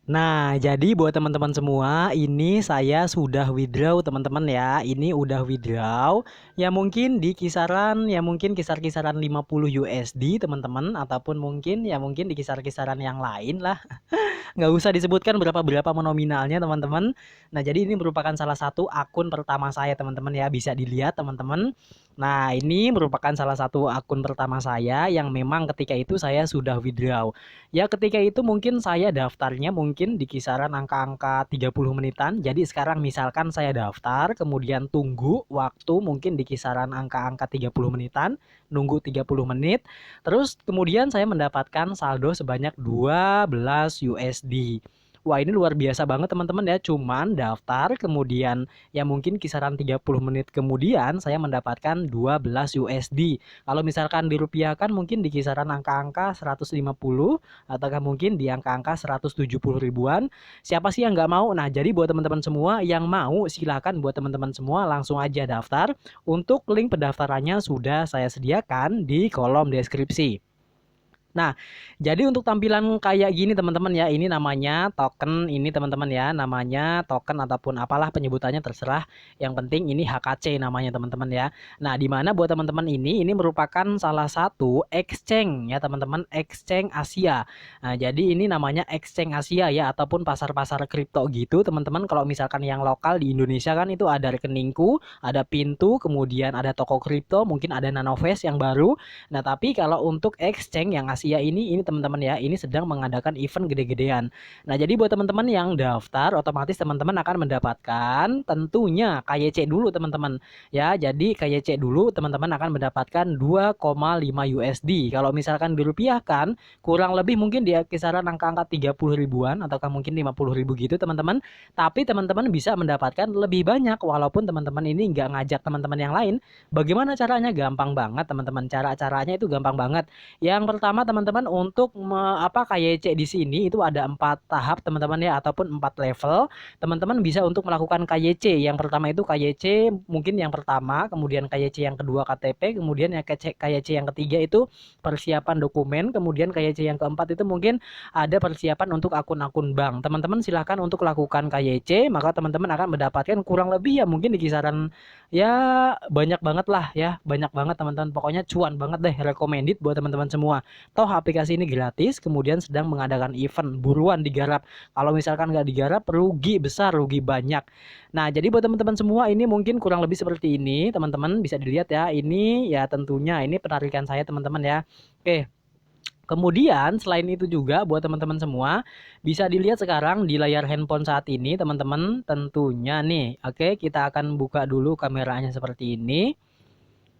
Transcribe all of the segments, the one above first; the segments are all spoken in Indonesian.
Nah, jadi buat teman-teman semua, ini saya sudah withdraw teman-teman ya. Ini udah withdraw. Ya mungkin kisar-kisaran 50 USD teman-teman, ataupun mungkin mungkin di kisar-kisaran yang lain lah. Nggak usah disebutkan berapa-berapa nominalnya teman-teman. Nah, jadi ini merupakan salah satu akun pertama saya teman-teman ya, bisa dilihat teman-teman. Nah, ini merupakan salah satu akun pertama saya yang memang ketika itu saya sudah withdraw. Ya, ketika itu mungkin saya daftarnya mungkin di kisaran angka-angka 30 menitan. Jadi sekarang misalkan saya daftar, kemudian tunggu waktu mungkin di kisaran angka-angka 30 menitan, nunggu 30 menit. Terus kemudian saya mendapatkan saldo sebanyak 12 USD. Wah, ini luar biasa banget teman-teman ya. Cuman daftar kemudian mungkin kisaran 30 menit kemudian saya mendapatkan 12 USD. Kalau misalkan dirupiahkan mungkin di kisaran angka-angka 150 ataukah mungkin di angka-angka 170 ribuan. Siapa sih yang nggak mau? Nah, jadi buat teman-teman semua yang mau silakan buat teman-teman semua langsung aja daftar. Untuk link pendaftarannya sudah saya sediakan di kolom deskripsi. Nah, jadi untuk tampilan kayak gini teman-teman ya, ini namanya token, ini teman-teman ya, namanya token ataupun apalah penyebutannya terserah. Yang penting ini HKC namanya teman-teman ya. Nah, di mana buat teman-teman ini merupakan salah satu exchange ya teman-teman, exchange Asia. Nah, jadi ini namanya exchange Asia ya, ataupun pasar-pasar kripto gitu teman-teman. Kalau misalkan yang lokal di Indonesia kan itu ada Rekeningku, ada Pintu, kemudian ada toko kripto, mungkin ada Nanovest yang baru. Nah, tapi kalau untuk exchange yang Asia ini teman-teman ya, ini sedang mengadakan event gede-gedean. Nah, jadi buat teman-teman yang daftar, otomatis teman-teman akan mendapatkan tentunya KYC dulu teman-teman. Ya, jadi KYC dulu teman-teman akan mendapatkan 2,5 USD. Kalau misalkan dirupiahkan, kurang lebih mungkin di kisaran angka-angka 30 ribuan ataukah mungkin 50 ribu gitu teman-teman. Tapi teman-teman bisa mendapatkan lebih banyak walaupun teman-teman ini nggak ngajak teman-teman yang lain. Bagaimana caranya? Gampang banget teman-teman. Cara-caranya itu gampang banget. Yang pertama teman-teman untuk KYC di sini itu ada 4 tahap teman-teman ya, ataupun 4 level. Teman-teman bisa untuk melakukan KYC. Yang pertama itu KYC mungkin yang pertama, kemudian KYC yang kedua KTP, kemudian yang KYC yang ketiga itu persiapan dokumen, kemudian KYC yang keempat itu mungkin ada persiapan untuk akun-akun bank. Teman-teman silahkan untuk lakukan KYC, maka teman-teman akan mendapatkan kurang lebih ya mungkin di kisaran ya banyak banget lah ya, banyak banget teman-teman. Pokoknya cuan banget deh, recommended buat teman-teman semua. Toh aplikasi ini gratis, kemudian sedang mengadakan event, buruan digarap. Kalau misalkan nggak digarap, rugi besar, rugi banyak. Nah, jadi buat teman-teman semua ini mungkin kurang lebih seperti ini, teman-teman bisa dilihat ya. Ini ya tentunya ini penarikan saya teman-teman ya. Oke. Kemudian selain itu juga buat teman-teman semua bisa dilihat sekarang di layar handphone saat ini teman-teman tentunya nih. Oke, kita akan buka dulu kameranya seperti ini.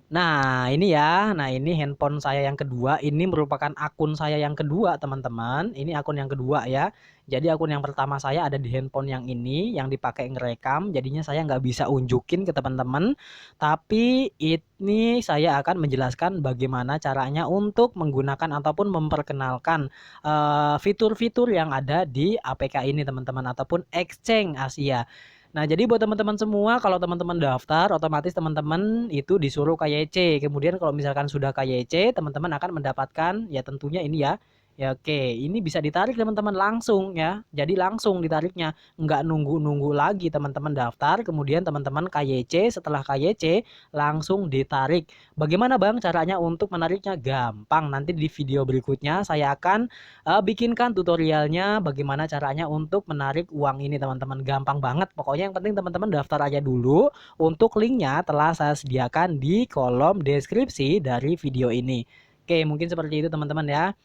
Nah, ini ya. Nah, ini handphone saya yang kedua. Ini merupakan akun saya yang kedua, teman-teman. Ini akun yang kedua ya. Jadi akun yang pertama saya ada di handphone yang ini, yang dipakai ngerekam. Jadinya saya nggak bisa unjukin ke teman-teman. Tapi ini saya akan menjelaskan bagaimana caranya untuk menggunakan ataupun memperkenalkan fitur-fitur yang ada di APK ini, teman-teman. Ataupun Exchange Asia. Nah, jadi buat teman-teman semua, kalau teman-teman daftar, otomatis teman-teman itu disuruh KYC. Kemudian kalau misalkan sudah KYC, teman-teman akan mendapatkan, ya tentunya ini ya. Ya oke, ini bisa ditarik teman-teman langsung ya. Jadi langsung ditariknya, nggak nunggu-nunggu lagi teman-teman daftar, kemudian teman-teman KYC, setelah KYC langsung ditarik. Bagaimana Bang caranya untuk menariknya? Gampang, nanti di video berikutnya saya akan bikinkan tutorialnya bagaimana caranya untuk menarik uang ini teman-teman. Gampang banget. Pokoknya yang penting teman-teman daftar aja dulu. Untuk linknya telah saya sediakan di kolom deskripsi dari video ini. Oke, mungkin seperti itu teman-teman ya.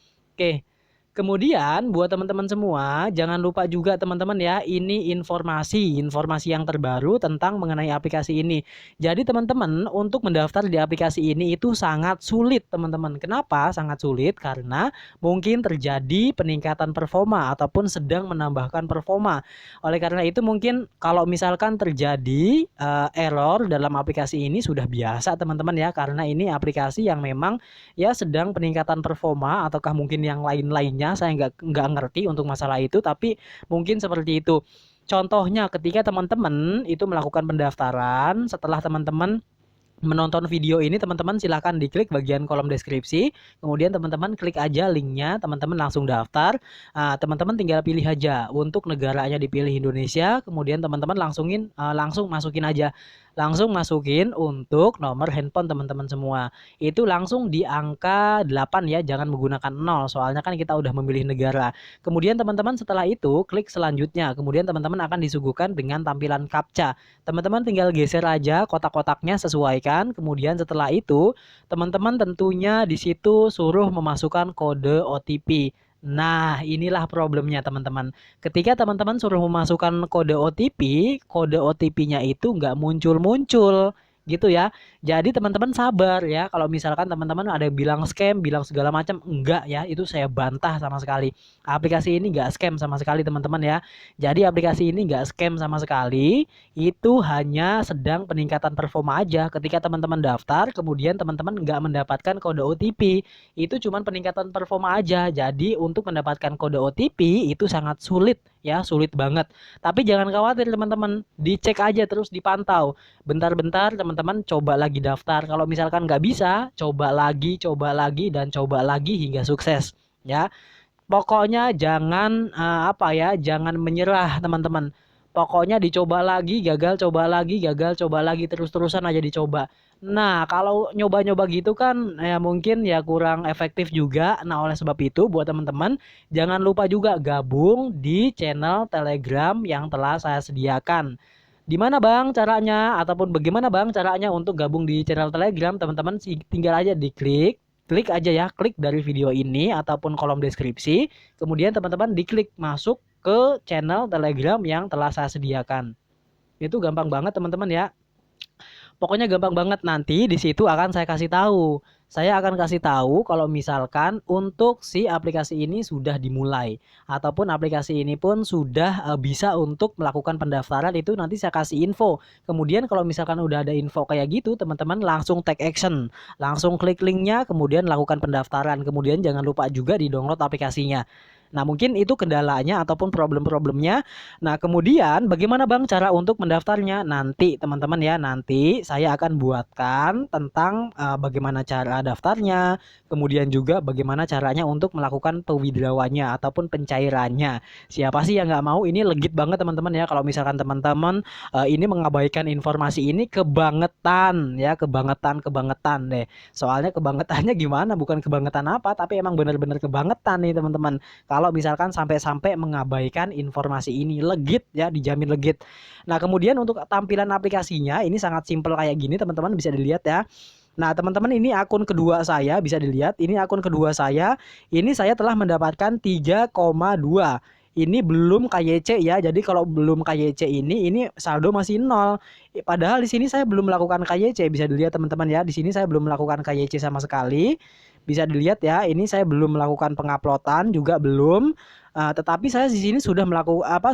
Oke. Kemudian buat teman-teman semua, jangan lupa juga teman-teman ya, ini informasi yang terbaru tentang mengenai aplikasi ini. Jadi teman-teman untuk mendaftar di aplikasi ini itu sangat sulit teman-teman. Kenapa? Sangat sulit karena mungkin terjadi peningkatan performa ataupun sedang menambahkan performa. Oleh karena itu mungkin kalau misalkan terjadi error dalam aplikasi ini sudah biasa teman-teman ya, karena ini aplikasi yang memang ya sedang peningkatan performa ataukah mungkin yang lain-lainnya saya nggak ngerti untuk masalah itu, tapi mungkin seperti itu. Contohnya ketika teman-teman itu melakukan pendaftaran, setelah teman-teman menonton video ini, teman-teman silahkan diklik bagian kolom deskripsi, kemudian teman-teman klik aja linknya, teman-teman langsung daftar. Teman-teman tinggal pilih aja untuk negaranya, dipilih Indonesia, kemudian teman-teman langsung masukin untuk nomor handphone teman-teman semua. Itu langsung di angka 8 ya, jangan menggunakan 0, soalnya kan kita udah memilih negara. Kemudian teman-teman setelah itu klik selanjutnya, kemudian teman-teman akan disuguhkan dengan tampilan CAPTCHA. Teman-teman tinggal geser aja kotak-kotaknya, sesuaikan. Kemudian setelah itu, teman-teman tentunya di situ suruh memasukkan kode OTP. Nah, inilah problemnya teman-teman. Ketika teman-teman suruh memasukkan kode OTP-nya itu nggak muncul-muncul gitu ya. Jadi teman-teman sabar ya. Kalau misalkan teman-teman ada yang bilang scam, bilang segala macam, enggak ya. Itu saya bantah sama sekali. Aplikasi ini nggak scam sama sekali teman-teman ya. Jadi aplikasi ini nggak scam sama sekali, itu hanya sedang peningkatan performa aja. Ketika teman-teman daftar, kemudian teman-teman nggak mendapatkan kode OTP, itu cuma peningkatan performa aja. Jadi untuk mendapatkan kode OTP itu sangat sulit ya, sulit banget. Tapi jangan khawatir teman-teman, dicek aja terus, dipantau. Bentar-bentar teman-teman coba lagi daftar. Kalau misalkan nggak bisa, coba lagi, dan coba lagi hingga sukses ya. Pokoknya jangan apa ya, jangan menyerah teman-teman. Pokoknya dicoba lagi, gagal, coba lagi, gagal, coba lagi, terus-terusan aja dicoba. Nah, kalau nyoba-nyoba gitu kan ya mungkin ya kurang efektif juga. Nah, oleh sebab itu buat teman-teman jangan lupa juga gabung di channel Telegram yang telah saya sediakan. Di mana Bang caranya, ataupun bagaimana Bang caranya untuk gabung di channel Telegram? Teman-teman tinggal aja diklik, klik aja ya, klik dari video ini ataupun kolom deskripsi, kemudian teman-teman diklik masuk ke channel Telegram yang telah saya sediakan. Itu gampang banget teman-teman ya. Pokoknya gampang banget, nanti di situ akan saya kasih tahu. Saya akan kasih tahu kalau misalkan untuk si aplikasi ini sudah dimulai ataupun aplikasi ini pun sudah bisa untuk melakukan pendaftaran, itu nanti saya kasih info. Kemudian kalau misalkan udah ada info kayak gitu, teman-teman langsung take action, langsung klik linknya, kemudian lakukan pendaftaran. Kemudian jangan lupa juga di-download aplikasinya. Nah, mungkin itu kendalanya ataupun problem-problemnya. Nah, kemudian bagaimana Bang cara untuk mendaftarnya? Nanti teman-teman ya, nanti saya akan buatkan tentang bagaimana cara daftarnya, kemudian juga bagaimana caranya untuk melakukan pewithdrawannya ataupun pencairannya. Siapa sih yang nggak mau? Ini legit banget teman-teman ya. Kalau misalkan teman-teman ini mengabaikan informasi ini, kebangetan ya, kebangetan deh. Soalnya kebangetannya gimana? Bukan kebangetan apa, tapi emang benar-benar kebangetan nih teman-teman. Kalau misalkan sampai-sampai mengabaikan informasi ini, legit ya, dijamin legit. Nah, kemudian untuk tampilan aplikasinya ini sangat simpel kayak gini teman-teman, bisa dilihat ya. Nah, teman-teman, ini akun kedua saya, bisa dilihat. Ini akun kedua saya. Ini saya telah mendapatkan 3,2. Ini belum KYC ya. Jadi kalau belum KYC ini saldo masih nol. Padahal di sini saya belum melakukan KYC, bisa dilihat teman-teman ya. Di sini saya belum melakukan KYC sama sekali. Bisa dilihat ya, ini saya belum melakukan penguploadan juga belum. Tetapi saya di sini sudah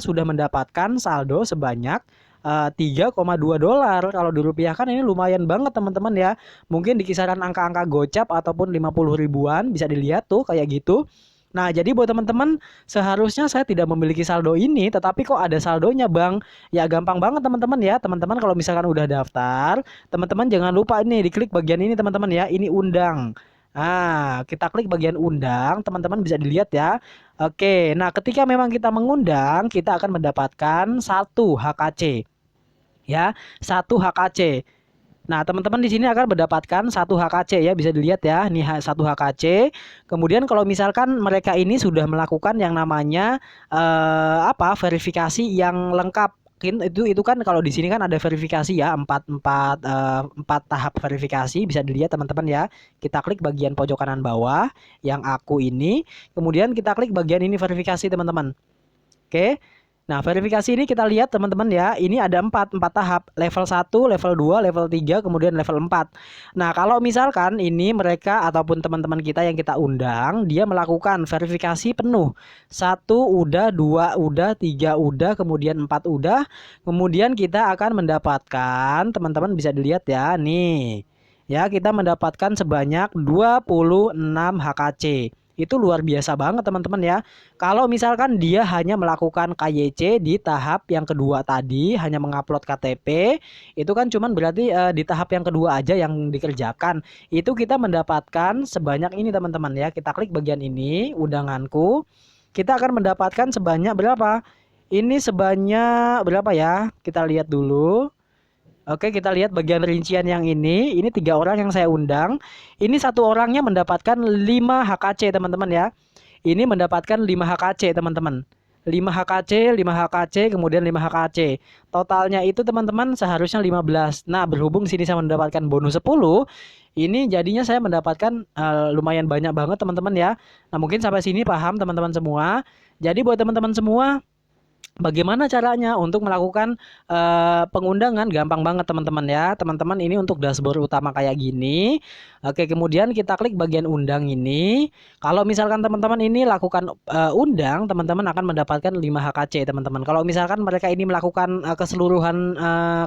sudah mendapatkan saldo sebanyak 3,2 dolar. Kalau dirupiahkan ini lumayan banget teman-teman ya. Mungkin di kisaran angka-angka gocap ataupun 50 ribuan, bisa dilihat tuh kayak gitu. Nah, jadi buat teman-teman, seharusnya saya tidak memiliki saldo ini, tetapi kok ada saldonya, Bang? Ya gampang banget teman-teman ya. Teman-teman kalau misalkan udah daftar, teman-teman jangan lupa ini diklik bagian ini teman-teman ya. Ini undang. Nah, kita klik bagian undang, teman-teman bisa dilihat ya. Oke, nah ketika memang kita mengundang, kita akan mendapatkan 1 HKC. Ya, 1 HKC. Nah, teman-teman di sini akan mendapatkan 1 HKC ya, bisa dilihat ya, ini 1 HKC. Kemudian kalau misalkan mereka ini sudah melakukan yang namanya verifikasi yang lengkap. Itu kan kalau di sini kan ada verifikasi ya, empat tahap verifikasi, bisa dilihat teman-teman ya. Kita klik bagian pojok kanan bawah yang aku ini, kemudian kita klik bagian ini verifikasi teman-teman. Oke. Nah, verifikasi ini kita lihat teman-teman ya, ini ada 4 tahap, level 1, level 2, level 3, kemudian level 4. Nah, kalau misalkan ini mereka ataupun teman-teman kita yang kita undang, dia melakukan verifikasi penuh. 1 udah, 2 udah, 3 udah, kemudian 4 udah, kemudian kita akan mendapatkan, teman-teman bisa dilihat ya, nih. Ya, kita mendapatkan sebanyak 26 HKC. Itu luar biasa banget teman-teman ya. Kalau misalkan dia hanya melakukan KYC di tahap yang kedua tadi, hanya mengupload KTP, itu kan cuman berarti di tahap yang kedua aja yang dikerjakan. Itu kita mendapatkan sebanyak ini teman-teman ya. Kita klik bagian ini, undanganku. Kita akan mendapatkan sebanyak berapa? Ini sebanyak berapa ya? Kita lihat dulu. Oke, kita lihat bagian rincian yang ini. Ini 3 orang yang saya undang. Ini satu orangnya mendapatkan 5 HKC, teman-teman ya. Ini mendapatkan 5 HKC, teman-teman. 5 HKC, 5 HKC, kemudian 5 HKC. Totalnya itu teman-teman seharusnya 15. Nah, berhubung sini saya mendapatkan bonus 10, ini jadinya saya mendapatkan lumayan banyak banget, teman-teman ya. Nah, mungkin sampai sini paham teman-teman semua. Jadi buat teman-teman semua, bagaimana caranya untuk melakukan pengundangan? Gampang banget teman-teman ya. Teman-teman ini untuk dashboard utama kayak gini. Oke, kemudian kita klik bagian undang ini. Kalau misalkan teman-teman ini lakukan undang, teman-teman akan mendapatkan 5 HKC teman-teman. Kalau misalkan mereka ini melakukan keseluruhan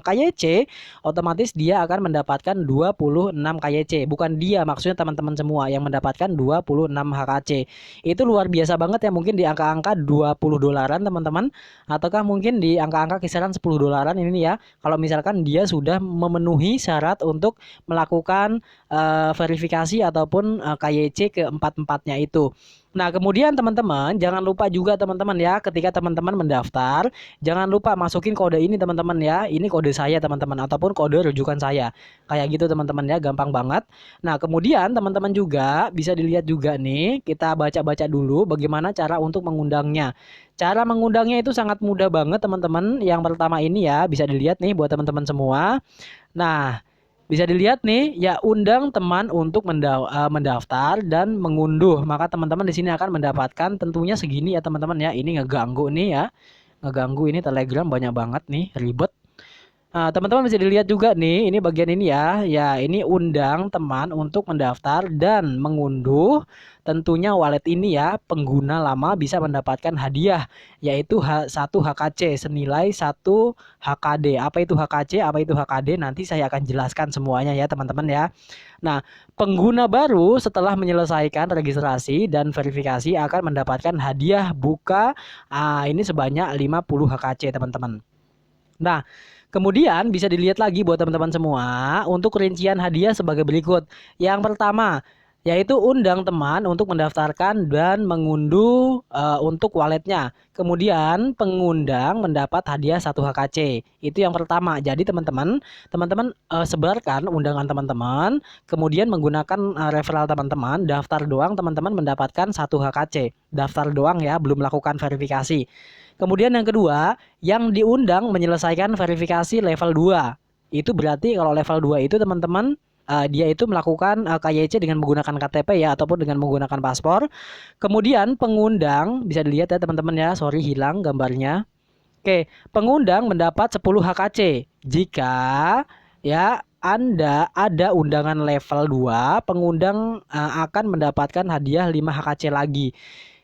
KYC, otomatis dia akan mendapatkan 26 KYC. Bukan dia, maksudnya teman-teman semua yang mendapatkan 26 HKC. Itu luar biasa banget ya, mungkin di angka-angka 20 dolaran teman-teman, ataukah mungkin di angka-angka kisaran 10 dolaran ini ya, kalau misalkan dia sudah memenuhi syarat untuk melakukan verifikasi ataupun KYC keempat-empatnya itu. Nah, kemudian teman-teman jangan lupa juga teman-teman ya, ketika teman-teman mendaftar, jangan lupa masukin kode ini teman-teman ya. Ini kode saya teman-teman, ataupun kode rujukan saya. Kayak gitu teman-teman ya, gampang banget. Nah, kemudian teman-teman juga bisa dilihat juga nih, kita baca-baca dulu bagaimana cara untuk mengundangnya. Cara mengundangnya itu sangat mudah banget teman-teman. Yang pertama ini ya, bisa dilihat nih buat teman-teman semua. Nah, bisa dilihat nih, ya undang teman untuk mendaftar dan mengunduh. Maka teman-teman di sini akan mendapatkan tentunya segini ya teman-teman ya. Ini ngeganggu nih ya. Ngeganggu ini Telegram banyak banget nih, ribet. Nah, teman-teman bisa dilihat juga nih, ini bagian ini ya. Ya, ini undang teman untuk mendaftar dan mengunduh. Tentunya wallet ini ya, pengguna lama bisa mendapatkan hadiah, yaitu 1 HKC senilai 1 HKD. Apa itu HKC? Apa itu HKD? Nanti saya akan jelaskan semuanya ya, teman-teman ya. Nah, pengguna baru setelah menyelesaikan registrasi dan verifikasi akan mendapatkan hadiah buka ini sebanyak 50 HKC, teman-teman. Nah, kemudian bisa dilihat lagi buat teman-teman semua untuk rincian hadiah sebagai berikut. Yang pertama, yaitu undang teman untuk mendaftarkan dan mengunduh untuk walletnya. Kemudian pengundang mendapat hadiah 1 HKC. Itu yang pertama. Jadi teman-teman sebarkan undangan teman-teman, kemudian menggunakan referral teman-teman, daftar doang teman-teman mendapatkan 1 HKC. Daftar doang ya, belum melakukan verifikasi. Kemudian yang kedua, yang diundang menyelesaikan verifikasi level 2. Itu berarti kalau level 2 itu teman-teman dia itu melakukan KYC dengan menggunakan KTP ya, ataupun dengan menggunakan paspor. Kemudian pengundang bisa dilihat ya teman-teman ya, sorry hilang gambarnya. Oke, pengundang mendapat 10 HKC jika ya Anda ada undangan level 2, pengundang akan mendapatkan hadiah 5 HKC lagi.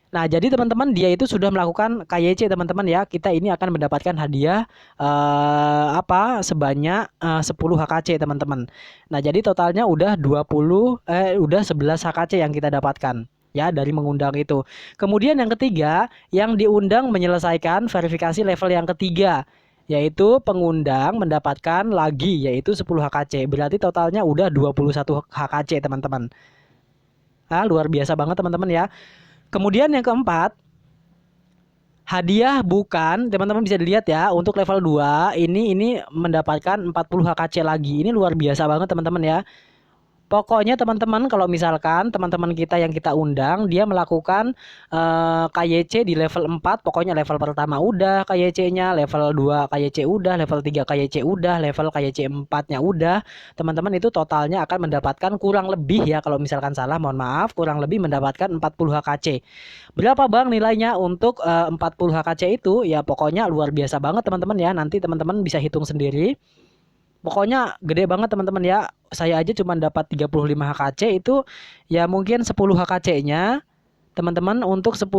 Nah, jadi teman-teman dia itu sudah melakukan KYC teman-teman ya. Kita ini akan mendapatkan hadiah sebanyak 10 HKC teman-teman. Nah, jadi totalnya udah 11 HKC yang kita dapatkan ya dari mengundang itu. Kemudian yang ketiga, yang diundang menyelesaikan verifikasi level yang ketiga, yaitu pengundang mendapatkan lagi yaitu 10 HKC. Berarti totalnya udah 21 HKC teman-teman. Luar biasa banget teman-teman ya. Kemudian yang keempat, hadiah bukan, teman-teman bisa dilihat ya, untuk level 2 ini mendapatkan 40 HKC lagi. Ini luar biasa banget teman-teman ya. Pokoknya teman-teman kalau misalkan teman-teman kita yang kita undang dia melakukan KYC di level 4, pokoknya level pertama udah KYC-nya, level 2 KYC udah, level 3 KYC udah, level KYC 4-nya udah. Teman-teman itu totalnya akan mendapatkan kurang lebih ya, kalau misalkan salah mohon maaf, kurang lebih mendapatkan 40 HKC. Berapa Bang nilainya untuk 40 HKC itu? Ya pokoknya luar biasa banget teman-teman ya. Nanti teman-teman bisa hitung sendiri. Pokoknya gede banget teman-teman ya. Saya aja cuma dapat 35 HKC itu ya, mungkin 10 HKC-nya Teman-teman untuk 5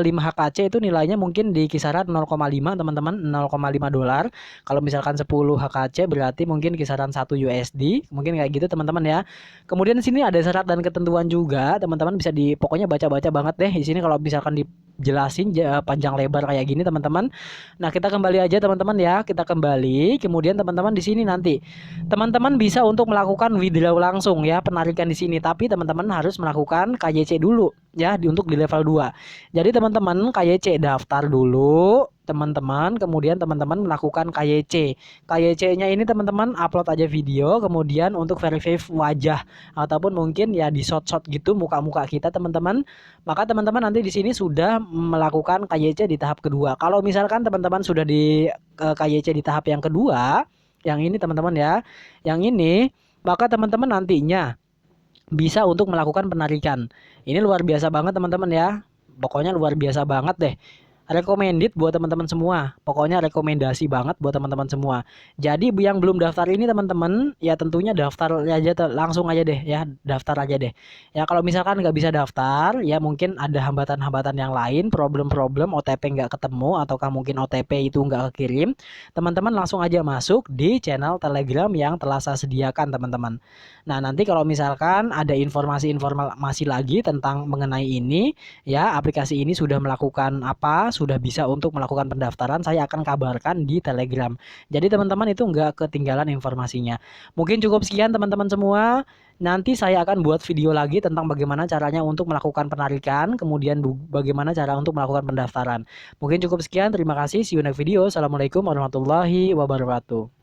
HKC itu nilainya mungkin di kisaran 0,5 teman-teman, 0,5 dolar. Kalau misalkan 10 HKC berarti mungkin kisaran 1 USD, mungkin kayak gitu teman-teman ya. Kemudian di sini ada syarat dan ketentuan juga, teman-teman bisa pokoknya baca-baca banget deh di sini kalau misalkan dijelasin panjang lebar kayak gini teman-teman. Nah, kita kembali aja teman-teman ya. Kita kembali. Kemudian teman-teman di sini nanti teman-teman bisa untuk melakukan withdraw langsung ya, penarikan di sini, tapi teman-teman harus melakukan KYC dulu ya untuk di level 2. Jadi teman-teman KYC daftar dulu teman-teman, kemudian teman-teman melakukan KYC. KYC-nya ini teman-teman upload aja video, kemudian untuk verify wajah ataupun mungkin ya di shot-shot gitu muka-muka kita teman-teman. Maka teman-teman nanti di sini sudah melakukan KYC di tahap kedua. Kalau misalkan teman-teman sudah di KYC di tahap yang kedua, yang ini teman-teman ya, yang ini, maka teman-teman nantinya bisa untuk melakukan penarikan. Ini luar biasa banget teman-teman ya. Pokoknya luar biasa banget deh. Recommended buat teman-teman semua. Pokoknya rekomendasi banget buat teman-teman semua. Jadi yang belum daftar ini teman-teman, ya tentunya daftar aja langsung aja deh ya, daftar aja deh. Ya kalau misalkan nggak bisa daftar, ya mungkin ada hambatan-hambatan yang lain, problem-problem OTP nggak ketemu ataukah mungkin OTP itu nggak kekirim, teman-teman langsung aja masuk di channel Telegram yang telah saya sediakan teman-teman. Nah nanti kalau misalkan ada informasi lagi tentang mengenai ini, ya aplikasi ini sudah melakukan apa, sudah bisa untuk melakukan pendaftaran, saya akan kabarkan di Telegram. Jadi teman-teman itu nggak ketinggalan informasinya. Mungkin cukup sekian teman-teman semua. Nanti saya akan buat video lagi tentang bagaimana caranya untuk melakukan penarikan, kemudian bagaimana cara untuk melakukan pendaftaran. Mungkin cukup sekian, terima kasih, see you next video. Assalamualaikum warahmatullahi wabarakatuh.